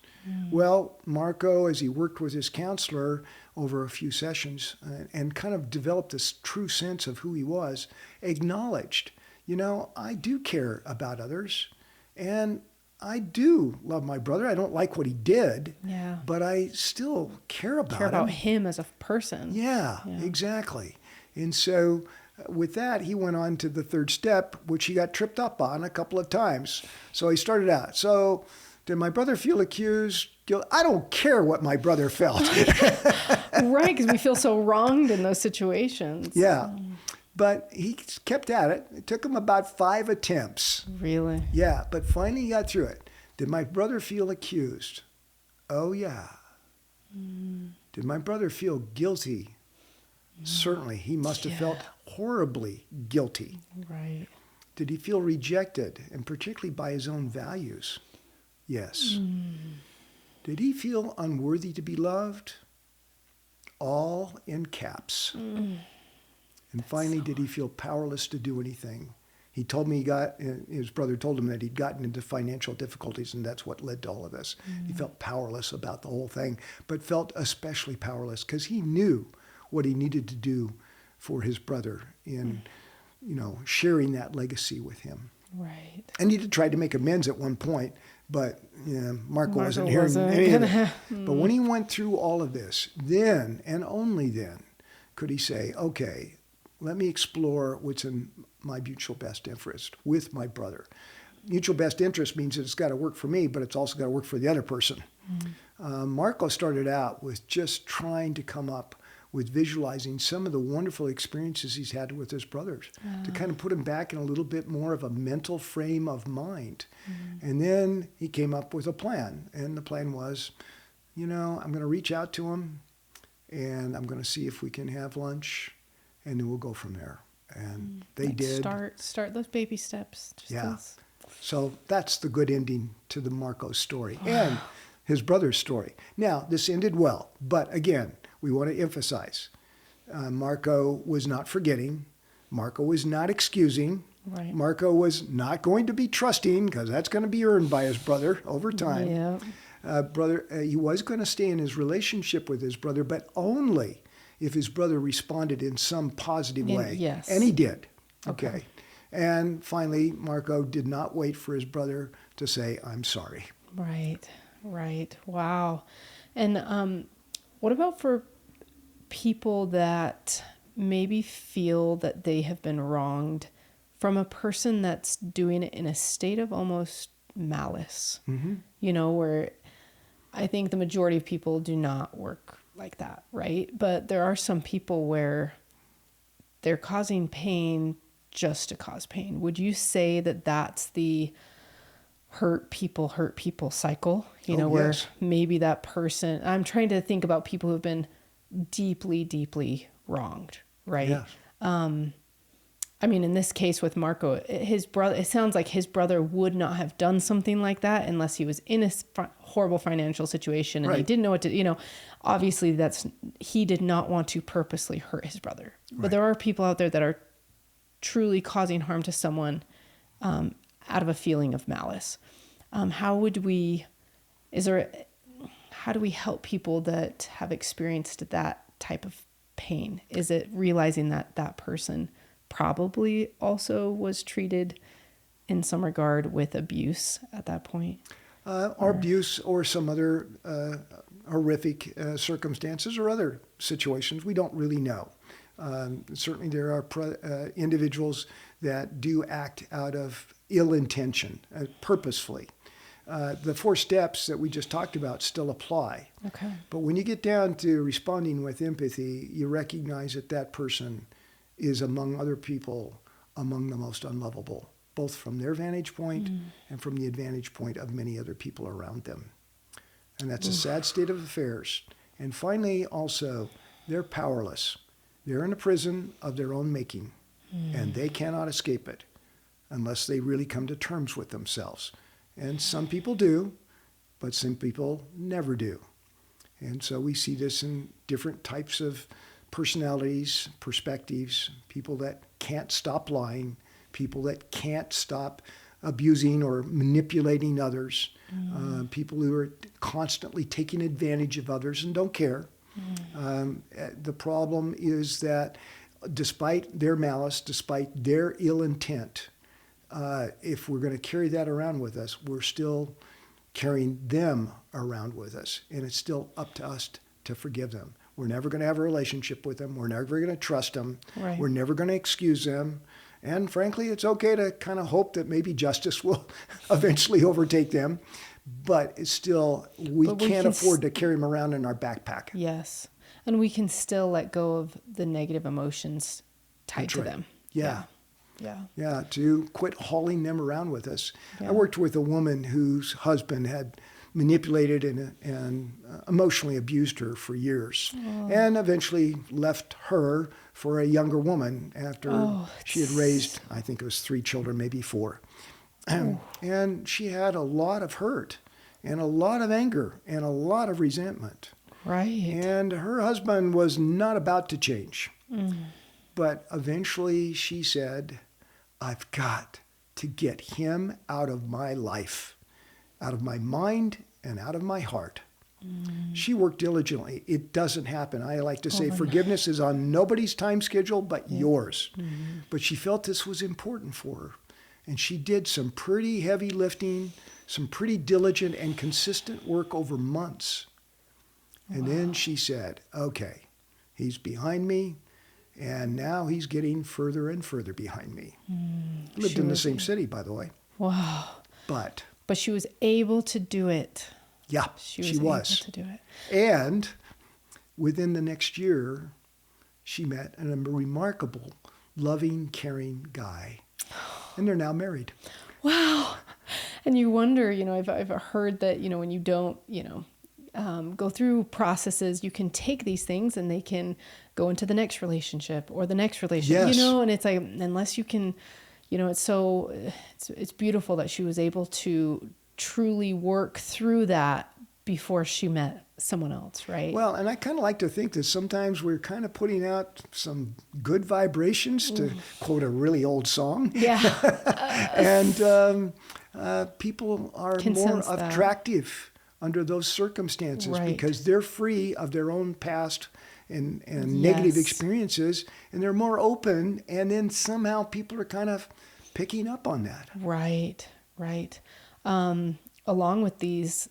A: Well, Marco, as he worked with his counselor over a few sessions and kind of developed this true sense of who he was, acknowledged, I do care about others, and I do love my brother. I don't like what he did, but I still care about
B: him as a person.
A: Yeah, exactly. And so with that, he went on to the third step, which he got tripped up on a couple of times. So he started out. So Did my brother feel accused? I don't care what my brother felt.
B: Right, because we feel so wronged in those situations.
A: Yeah. But he kept at it. It took him about 5 attempts.
B: Really?
A: Yeah, but finally he got through it. Did my brother feel accused? Oh, yeah. Did my brother feel guilty? Certainly. He must have felt horribly guilty.
B: Right.
A: Did he feel rejected, and particularly by his own values? Yes. Did he feel unworthy to be loved? All in caps. And finally, did he feel powerless to do anything? He told me his brother told him that he'd gotten into financial difficulties, and that's what led to all of this. He felt powerless about the whole thing, but felt especially powerless because he knew what he needed to do for his brother in, sharing that legacy with him.
B: Right.
A: And he did try to make amends at one point, but Marco wasn't hearing any of it. But when he went through all of this, then and only then could he say, okay, let me explore what's in my mutual best interest with my brother. Mutual best interest means that it's got to work for me, but it's also got to work for the other person. Marco started out with just trying to come up with visualizing some of the wonderful experiences he's had with his brothers to kind of put him back in a little bit more of a mental frame of mind. And then he came up with a plan. And the plan was, I'm going to reach out to him and I'm going to see if we can have lunch and then we'll go from there. And they did.
B: Start those baby steps.
A: So that's the good ending to the Marco story and his brother's story. Now, this ended well, but again, we want to emphasize, Marco was not forgetting. Marco was not excusing.
B: Right.
A: Marco was not going to be trusting because that's going to be earned by his brother over time.
B: Yeah.
A: He was going to stay in his relationship with his brother, but only if his brother responded in some positive way.
B: Yes.
A: And he did. Okay. And finally, Marco did not wait for his brother to say, I'm sorry.
B: Right. Wow. And what about for people that maybe feel that they have been wronged from a person that's doing it in a state of almost malice? Where I think the majority of people do not work like that, right? But there are some people where they're causing pain just to cause pain. Would you say that that's the hurt people cycle? Where maybe that person, I'm trying to think about people who've been deeply, deeply wronged, right?
A: Yes.
B: In this case with Marco, his brother, it sounds like his brother would not have done something like that unless he was in a horrible financial situation and he didn't know what to, obviously he did not want to purposely hurt his brother. But there are people out there that are truly causing harm to someone out of a feeling of malice. How do we help people that have experienced that type of pain? Is it realizing that that person probably also was treated in some regard with abuse at that point?
A: Or abuse or some other horrific circumstances or other situations. We don't really know. Certainly there are individuals that do act out of ill intention, purposefully. The 4 steps that we just talked about still apply.
B: Okay.
A: But when you get down to responding with empathy, you recognize that that person is, among other people, among the most unlovable, both from their vantage point and from the vantage point of many other people around them. And that's a sad state of affairs. And finally, also, they're powerless. They're in a prison of their own making, and they cannot escape it unless they really come to terms with themselves. And some people do, but some people never do. And so we see this in different types of personalities, perspectives, people that can't stop lying, people that can't stop abusing or manipulating others, people who are constantly taking advantage of others and don't care. The problem is that despite their malice, despite their ill intent, if we're going to carry that around with us, we're still carrying them around with us. And it's still up to us to forgive them. We're never going to have a relationship with them. We're never going to trust them.
B: Right.
A: We're never going to excuse them. And frankly, it's okay to kind of hope that maybe justice will eventually overtake them. but it's still, we
B: But we
A: can't
B: can
A: afford to carry them around in our backpack.
B: Yes. And we can still let go of the negative emotions tied
A: That's
B: to
A: right.
B: them.
A: Yeah.
B: Yeah.
A: Yeah, to quit hauling them around with us.
B: Yeah.
A: I worked with a woman whose husband had manipulated and emotionally abused her for years, and eventually left her for a younger woman after she had raised, I think it was 3 children, maybe 4. And she had a lot of hurt and a lot of anger and a lot of resentment.
B: Right.
A: And her husband was not about to change. But eventually she said, I've got to get him out of my life, out of my mind and out of my heart. She worked diligently. It doesn't happen. I like to say forgiveness is on nobody's time schedule but yours. But she felt this was important for her. And she did some pretty heavy lifting, some pretty diligent and consistent work over months. And then she said, okay, he's behind me. And now he's getting further and further behind me. Lived in the same city, by the way.
B: Wow.
A: But
B: she was able to do it.
A: yeah,
B: She
A: she
B: was
A: was.
B: able to do it.
A: And within the next year, she met a remarkable, loving, caring guy. And they're now married.
B: Wow. And you wonder, I've heard that, when you don't, go through processes, you can take these things and they can go into the next relationship or the next relationship,
A: Yes.
B: and it's like, unless you can, it's beautiful that she was able to truly work through that before she met someone else, right?
A: Well, and I kind of like to think that sometimes we're kind of putting out some good vibrations, to quote a really old song.
B: Yeah.
A: And people are
B: Can
A: more
B: sense that.
A: attractive under those circumstances
B: Right.
A: because they're free of their own past and negative
B: Yes.
A: experiences, and they're more open, and then somehow people are kind of picking up on that.
B: Right. Along with these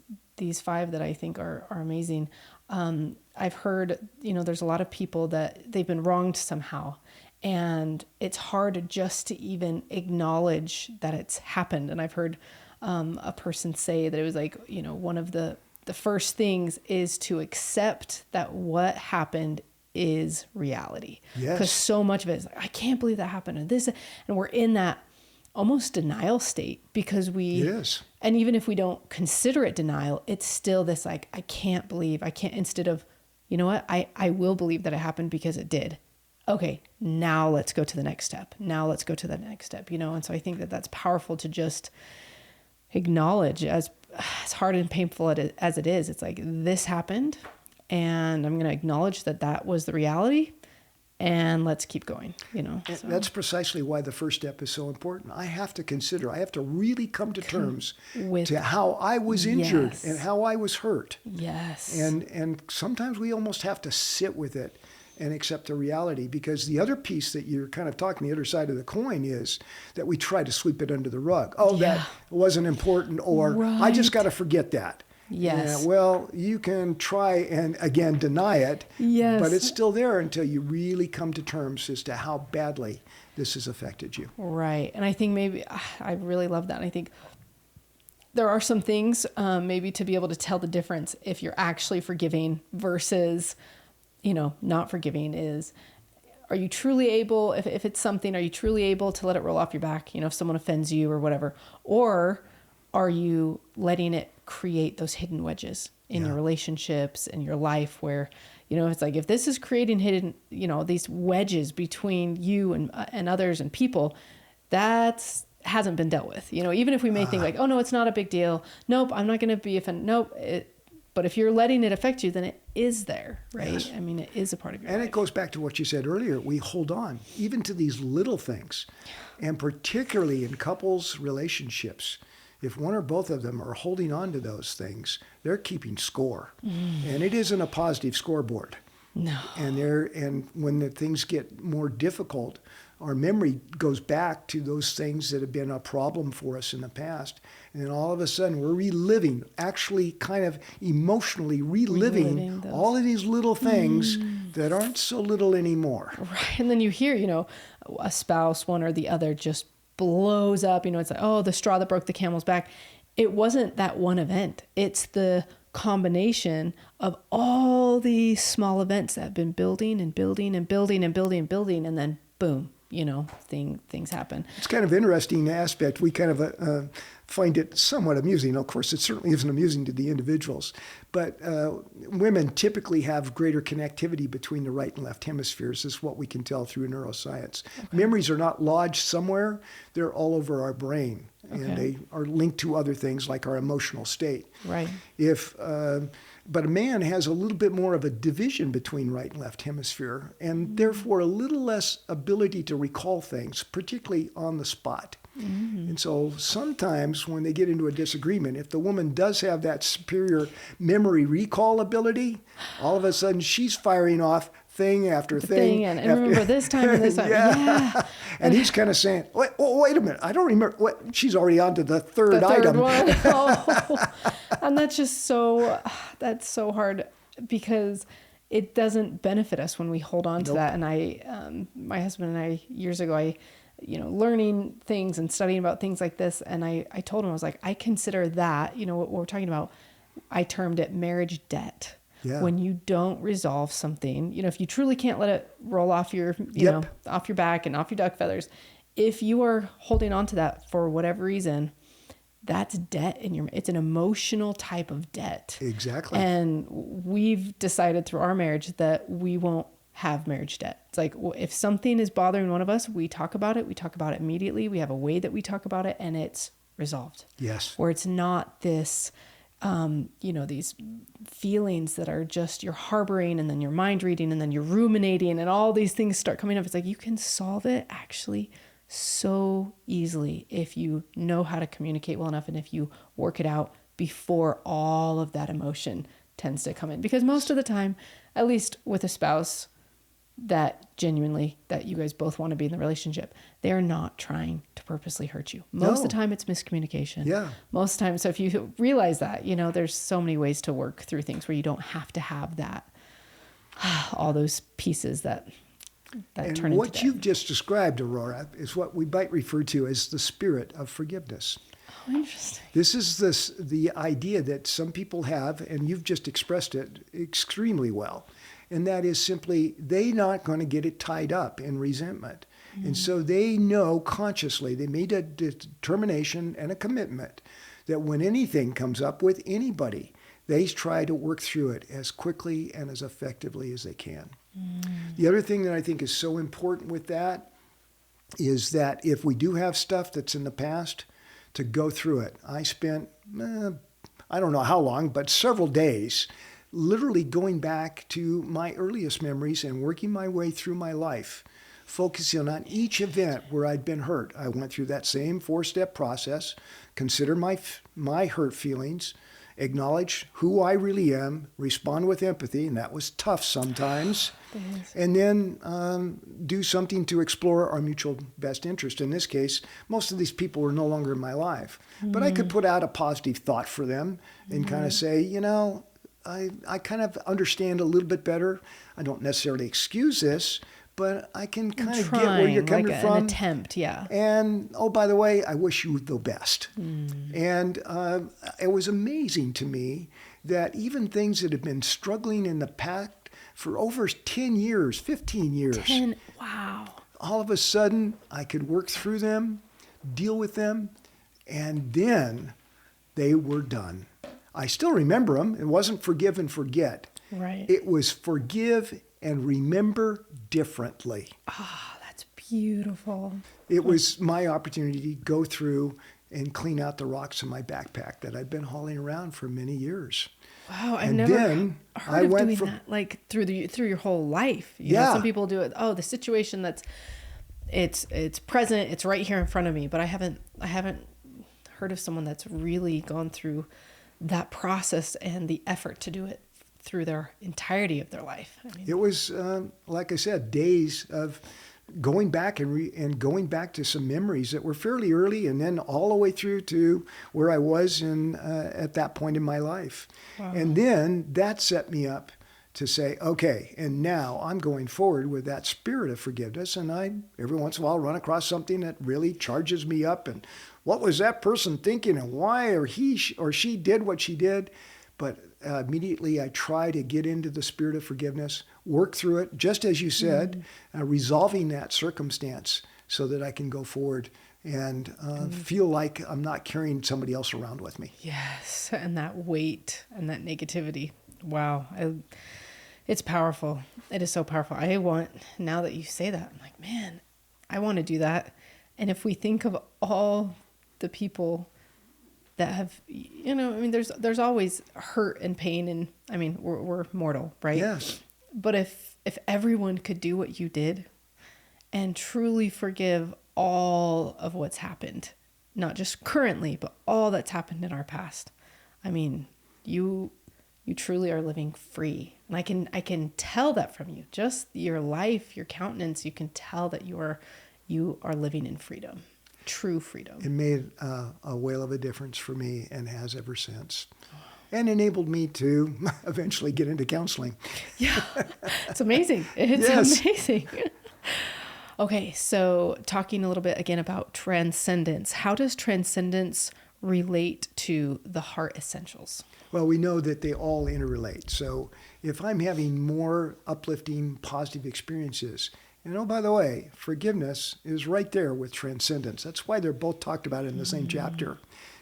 B: 5 that I think are amazing, I've heard, there's a lot of people that they've been wronged somehow, and it's hard just to even acknowledge that it's happened. And I've heard a person say that it was like, one of the first things is to accept that what happened is reality.
A: Yes.
B: Because so much of it is like, I can't believe that happened, and we're in that almost denial state because
A: Yes.
B: and even if we don't consider it denial, it's still this like, I can't, instead of, you know what, I will believe that it happened because it did. Okay, now let's go to the next step. And so I think that that's powerful to just acknowledge, as hard and painful as it is. It's like, this happened, and I'm going to acknowledge that was the reality, and let's keep going,
A: And
B: So.
A: that's precisely why the first step is so important. I have to really come to terms
B: with-
A: to how I was injured
B: Yes.
A: and how I was hurt.
B: Yes.
A: And sometimes we almost have to sit with it and accept the reality, because the other piece that you're kind of talking, the other side of the coin, is that we try to sweep it under the rug. Oh,
B: Yeah.
A: that wasn't important, or I just
B: Right.
A: got to forget that.
B: Yes.
A: Yeah, well, you can try and again deny it,
B: Yes.
A: but it's still there until you really come to terms as to how badly this has affected you.
B: Right. And I think maybe I really love that. And I think there are some things maybe to be able to tell the difference if you're actually forgiving versus, not forgiving is, are you truly able, if it's something, are you truly able to let it roll off your back, if someone offends you or whatever, or are you letting it create those hidden wedges in your relationships and your life where, it's like, if this is creating hidden, these wedges between you and others and people, that's hasn't been dealt with, even if we may think like, oh no, it's not a big deal. Nope. I'm not going to be offended. Nope. But if you're letting it affect you, then it is there, right?
A: Yes.
B: I mean, it is a part of your
A: And
B: life.
A: it goes back to what you said earlier. We hold on even to these little things, and particularly in couples relationships. If one or both of them are holding on to those things, they're keeping score. And it isn't a positive scoreboard.
B: No.
A: And when the things get more difficult, our memory goes back to those things that have been a problem for us in the past. And then all of a sudden we're reliving, actually kind of emotionally reliving
B: those.
A: all of these little things that aren't so little anymore.
B: Right. And then you hear, a spouse, one or the other, just blows up. It's like, oh, the straw that broke the camel's back. it wasn't that one event. It's the combination of all these small events that have been building and building and building and building and building, and then boom, things happen.
A: It's kind of interesting aspect. We kind of find it somewhat amusing. Of course, it certainly isn't amusing to the individuals, but women typically have greater connectivity between the right and left hemispheres, is what we can tell through neuroscience. Okay. Memories are not lodged somewhere. They're all over our brain, and they are linked to other things like our emotional state.
B: Right.
A: But a man has a little bit more of a division between right and left hemisphere, and therefore a little less ability to recall things, particularly on the spot. Mm-hmm. And so sometimes when they get into a disagreement, if the woman does have that superior memory recall ability, all of a sudden she's firing off thing after thing.
B: And remember this time and this time. Yeah.
A: And he's kind of saying, wait a minute, I don't remember. What? She's already on to the third item.
B: One. Oh. And that's just that's so hard, because it doesn't benefit us when we hold on to that. And my husband and I, years ago, learning things and studying about things like this. And I told him, I was like, I consider that, what we're talking about, I termed it marriage debt. Yeah. When you don't resolve something, if you truly can't let it roll off your, off your back and off your duck feathers, if you are holding on to that for whatever reason, that's debt it's an emotional type of debt.
A: Exactly.
B: And we've decided through our marriage that we won't have marriage debt. It's like, if something is bothering one of us, we talk about it. We talk about it immediately. We have a way that we talk about it, and it's resolved.
A: Yes.
B: Where it's not this, these feelings that are just you're harboring, and then you're mind reading, and then you're ruminating, and all these things start coming up. It's like, you can solve it actually so easily if you know how to communicate well enough, and if you work it out before all of that emotion tends to come in. Because most of the time, at least with a spouse that you guys both want to be in the relationship, they're not trying to purposely hurt you. Most of the time it's miscommunication.
A: Yeah.
B: Most of the time. So if you realize that, there's so many ways to work through things where you don't have to have that, all those pieces that turn into that.
A: What you've just described, Aurora, is what we might refer to as the spirit of forgiveness.
B: Oh, interesting.
A: This is the idea that some people have, and you've just expressed it extremely well. And that is simply, they're not going to get it tied up in resentment. Mm-hmm. And so they know consciously, they made a determination and a commitment that when anything comes up with anybody, they try to work through it as quickly and as effectively as they can. Mm. The other thing that I think is so important with that is that if we do have stuff that's in the past, to go through it. I spent, I don't know how long, but several days literally going back to my earliest memories and working my way through my life, focusing on each event where I'd been hurt. I went through that same 4-step process, consider my hurt feelings, acknowledge who I really am, respond with empathy, and that was tough sometimes, and then do something to explore our mutual best interest. In this case, most of these people were no longer in my life, but I could put out a positive thought for them and kind of say, I kind of understand a little bit better. I don't necessarily excuse this, but I can kind of get where you're coming from.
B: An attempt, yeah.
A: And, oh, by the way, I wish you the best. And it was amazing to me that even things that had been struggling in the past for over 10 years, 15 years.
B: 10, wow.
A: All of a sudden, I could work through them, deal with them, and then they were done. I still remember them. It wasn't forgive and forget.
B: Right.
A: It was forgive and remember differently.
B: Ah, that's beautiful.
A: It was my opportunity to go through and clean out the rocks in my backpack that I'd been hauling around for many years.
B: Wow, I've never heard of doing that, like through your whole life. You know, some people do it. Oh, the situation it's present, it's right here in front of me. But I haven't heard of someone that's really gone through that process and the effort to do it through their entirety of their life. I mean,
A: it was, like I said, days of going back and going back to some memories that were fairly early, and then all the way through to where I was at that point in my life. Wow. And then that set me up to say, okay, and now I'm going forward with that spirit of forgiveness. And I, every once in a while, run across something that really charges me up. And what was that person thinking, and why or he or she did what she did? But immediately I try to get into the spirit of forgiveness, work through it, just as you said, resolving that circumstance so that I can go forward and feel like I'm not carrying somebody else around with me.
B: Yes, and that weight and that negativity. Wow. It's powerful. It is so powerful. Now that you say that, I'm like, man, I want to do that. And if we think of all the people that have, there's always hurt and pain, and I mean, we're mortal, right?
A: Yes.
B: But if everyone could do what you did and truly forgive all of what's happened, not just currently, but all that's happened in our past, I mean, you truly are living free. And I can tell that from you. Just your life, your countenance, you can tell that you are living in freedom, true freedom.
A: It made a whale of a difference for me and has ever since. And enabled me to eventually get into counseling.
B: Yeah, it's amazing. It's amazing. Okay, so talking a little bit again about transcendence. How does transcendence relate to the heart essentials?
A: Well, we know that they all interrelate. So if I'm having more uplifting, positive experiences, and oh, by the way, forgiveness is right there with transcendence. That's why they're both talked about in the same chapter,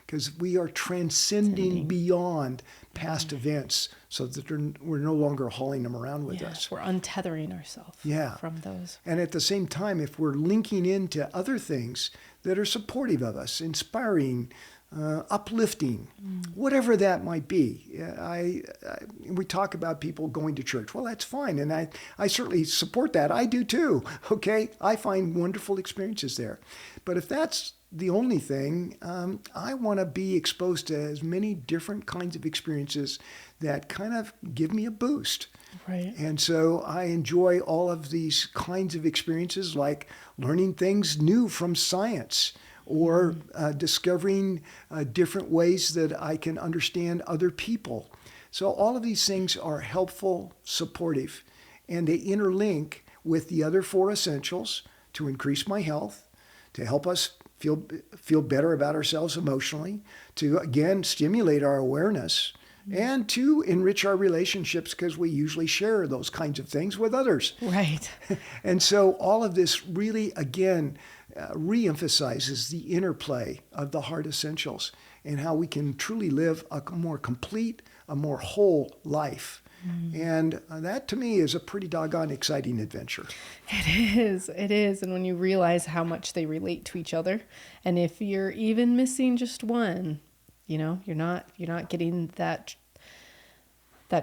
A: because we are transcending beyond past events so that we're no longer hauling them around with us.
B: We're untethering ourselves from those.
A: And at the same time, if we're linking into other things that are supportive of us, inspiring, uplifting, whatever that might be. We talk about people going to church. Well, that's fine. And I certainly support that. I do too. Okay. I find wonderful experiences there. But if that's the only thing, I want to be exposed to as many different kinds of experiences that kind of give me a boost.
B: Right.
A: And so I enjoy all of these kinds of experiences, like learning things new from science, or discovering different ways that I can understand other people. So all of these things are helpful, supportive, and they interlink with the other four essentials to increase my health, to help us feel better about ourselves emotionally, to, again, stimulate our awareness, and to enrich our relationships, because we usually share those kinds of things with others.
B: Right.
A: And so all of this really, again, reemphasizes the interplay of the heart essentials and how we can truly live a more complete, a more whole life. And that, to me, is a pretty doggone exciting adventure.
B: It is. And when you realize how much they relate to each other, and if you're even missing just one, you're not getting that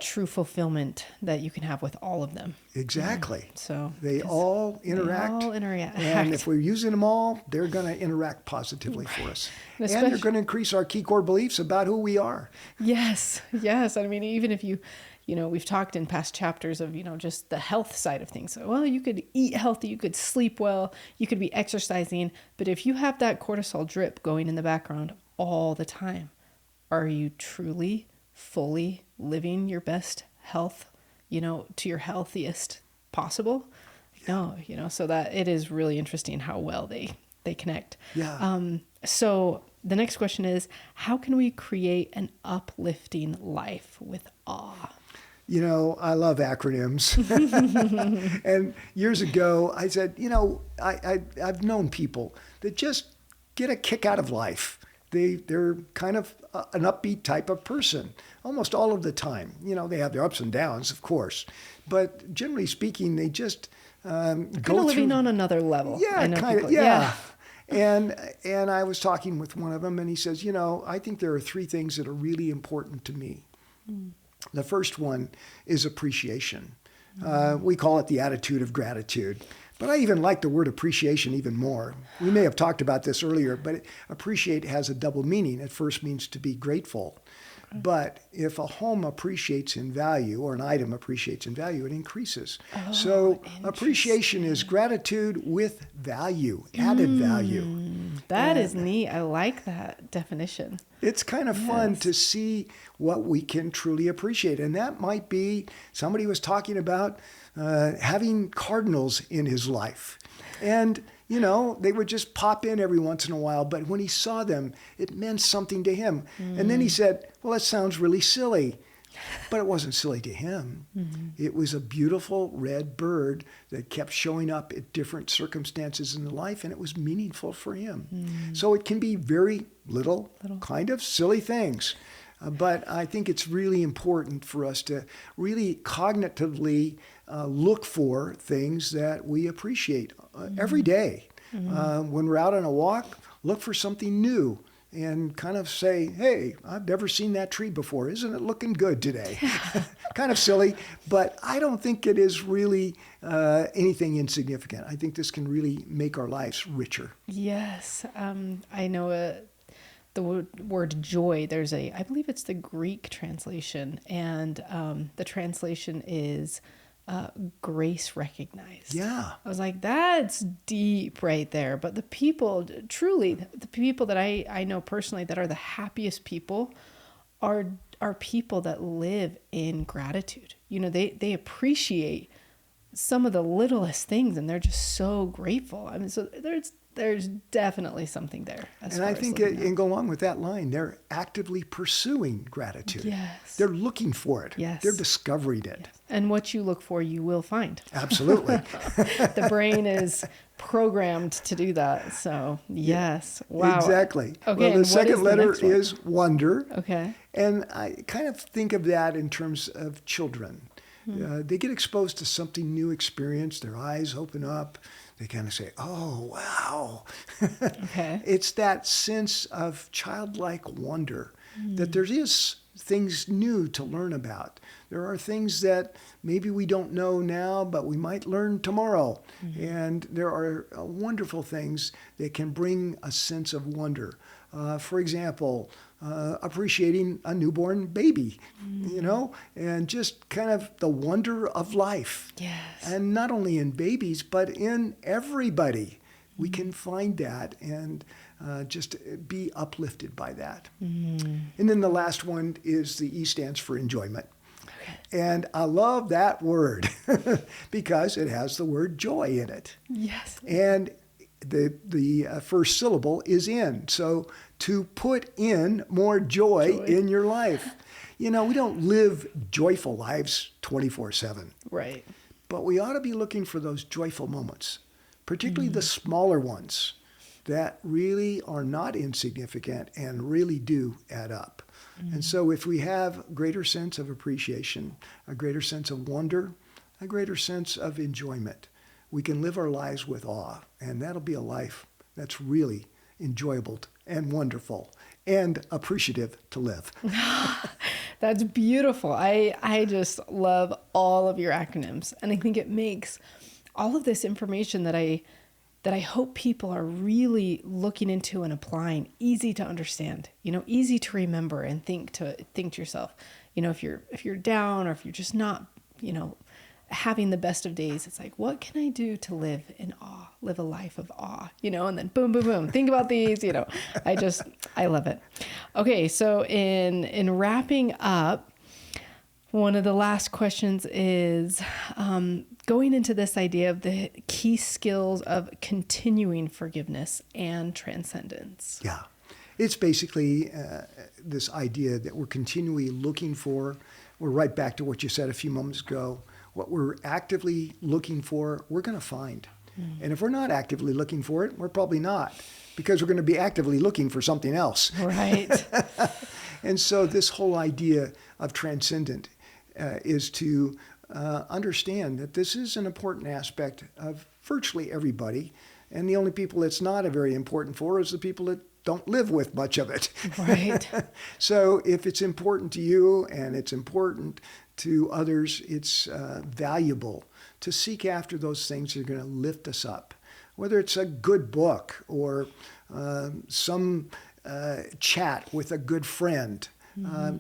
B: true fulfillment that you can have with all of them.
A: Exactly.
B: So
A: they all interact. And if we're using them all, they're going to interact positively for us. And they're going to increase our key core beliefs about who we are.
B: Yes. I mean, even if we've talked in past chapters of, just the health side of things. So, well, you could eat healthy, you could sleep well, you could be exercising. But if you have that cortisol drip going in the background all the time, are you truly, fully living your best health, to your healthiest possible? No, so that it is really interesting how well they connect.
A: Yeah.
B: So the next question is, how can we create an uplifting life with awe?
A: I love acronyms. And years ago, I said, I've known people that just get a kick out of life. They're kind of an upbeat type of person, almost all of the time. They have their ups and downs, of course. But generally speaking, they just go through
B: living on another level.
A: Yeah, kind of. Yeah. And I was talking with one of them, and he says, I think there are three things that are really important to me. The first one is appreciation. We call it the attitude of gratitude. But I even like the word appreciation even more. We may have talked about this earlier, but appreciate has a double meaning. It first means to be grateful. But if a home appreciates in value or an item appreciates in value, it increases.
B: Oh,
A: So appreciation is gratitude with value, added value.
B: That is neat. I like that definition.
A: It's kind of fun to see what we can truly appreciate. And that might be, somebody was talking about having cardinals in his life. And, you know, they would just pop in every once in a while. But when he saw them, it meant something to him. And then he said, well, that sounds really silly. But it wasn't silly to him. It was a beautiful red bird that kept showing up at different circumstances in life, and it was meaningful for him. So it can be very little kind of silly things. But I think it's really important for us to really cognitively look for things that we appreciate every day. When we're out on a walk, look for something new. And kind of say, hey, I've never seen that tree before. Isn't it looking good today? Kind of silly, but I don't think it is really anything insignificant. I think this can really make our lives richer.
B: Yes. I know the word joy, I believe it's the Greek translation, and the translation is grace recognized.
A: Yeah.
B: I was like, that's deep right there. But the people, truly, the people that I know personally that are the happiest people are people that live in gratitude. You know, they appreciate some of the littlest things, and they're just so grateful. I mean, so there's definitely something there.
A: And I think and go along with that line, they're actively pursuing gratitude.
B: Yes.
A: They're looking for it.
B: Yes.
A: They're discovering it.
B: Yes. And what you look for, you will find.
A: Absolutely.
B: The brain is programmed to do that. So, yes. Wow.
A: Exactly.
B: Okay,
A: Well, the second letter is wonder.
B: Okay.
A: And I kind of think of that in terms of children. They get exposed to something new experience. Their eyes open up. They kind of say, oh, wow.
B: Okay.
A: It's that sense of childlike wonder that there is things new to learn about. There are things that maybe we don't know now, but we might learn tomorrow. And there are wonderful things that can bring a sense of wonder. For example, appreciating a newborn baby, you know, and just kind of the wonder of life.
B: Yes.
A: And not only in babies, but in everybody. We can find that and just be uplifted by that. And then the last one is the E stands for enjoyment. Okay. And I love that word because it has the word joy in it.
B: Yes.
A: And the first syllable is in. So to put in more joy in your life. You know, we don't live joyful lives 24/7.
B: Right.
A: But we ought to be looking for those joyful moments, particularly the smaller ones that really are not insignificant and really do add up. And so if we have a greater sense of appreciation, a greater sense of wonder, a greater sense of enjoyment, we can live our lives with awe. And that'll be a life that's really enjoyable and wonderful and appreciative to live.
B: That's beautiful. I just love all of your acronyms. And I think it makes all of this information that I hope people are really looking into and applying easy to understand, you know, easy to remember and think to yourself, you know, if you're down or if you're just not, you know, having the best of days, it's like, what can I do to live in awe, live a life of awe, you know, and then boom, boom, boom, think about these, you know, I love it. Okay. So in wrapping up, one of the last questions is going into this idea of the key skills of continuing forgiveness and transcendence.
A: Yeah. It's basically this idea that we're continually looking for. We're right back to what you said a few moments ago. What we're actively looking for, we're going to find. And if we're not actively looking for it, we're probably not, because we're going to be actively looking for something else.
B: Right.
A: And so this whole idea of transcendent is to understand that this is an important aspect of virtually everybody. And the only people it's not very important for is the people that don't live with much of it.
B: Right.
A: So if it's important to you and it's important to others, it's valuable to seek after those things that are going to lift us up. Whether it's a good book or some chat with a good friend,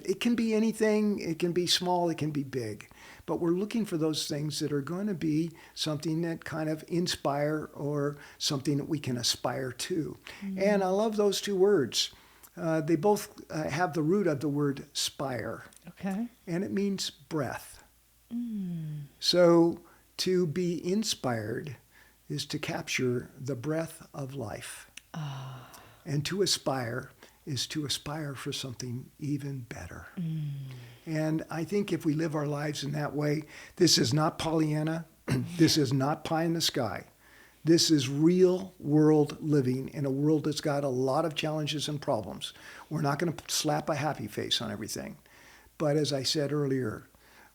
A: It can be anything. It can be small. It can be big. But we're looking for those things that are going to be something that kind of inspire or something that we can aspire to. And I love those two words. They both have the root of the word spire.
B: Okay.
A: And it means breath. So to be inspired is to capture the breath of life. And to aspire is to aspire for something even better. And I think if we live our lives in that way, this is not Pollyanna. This is not pie in the sky. This is real world living in a world that's got a lot of challenges and problems. We're not going to slap a happy face on everything. But as I said earlier,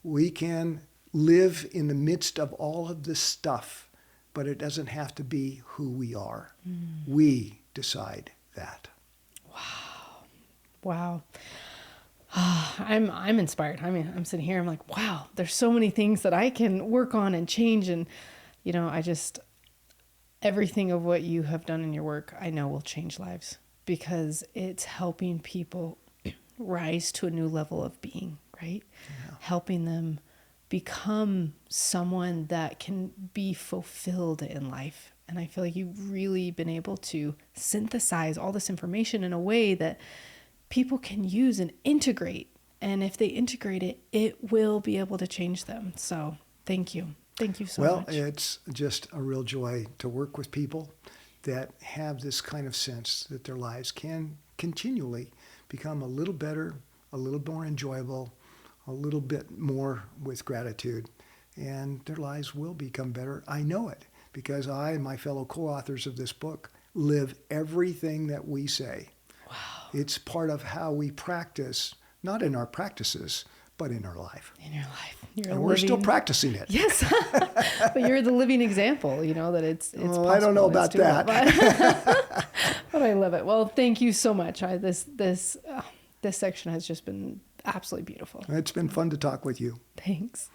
A: we can live in the midst of all of this stuff, but it doesn't have to be who we are. We decide that.
B: Wow. I'm inspired. I mean, I'm sitting here, I'm like, wow, there's so many things that I can work on and change. And, everything of what you have done in your work, I know will change lives because it's helping people rise to a new level of being, right? Yeah. Helping them become someone that can be fulfilled in life. And I feel like you've really been able to synthesize all this information in a way that people can use and integrate. And if they integrate it, it will be able to change them. So thank you. Thank you so much.
A: Well, it's just a real joy to work with people that have this kind of sense that their lives can continually become a little better, a little more enjoyable, a little bit more with gratitude. And their lives will become better. I know it because I and my fellow co-authors of this book live everything that we say.
B: Wow.
A: It's part of how we practice, not in our practices, but in our life.
B: In your life.
A: We're still practicing it.
B: Yes. But you're the living example, that it's possible.
A: I don't know about that.
B: But I love it. Well, thank you so much. This section has just been absolutely beautiful.
A: It's been fun to talk with you.
B: Thanks.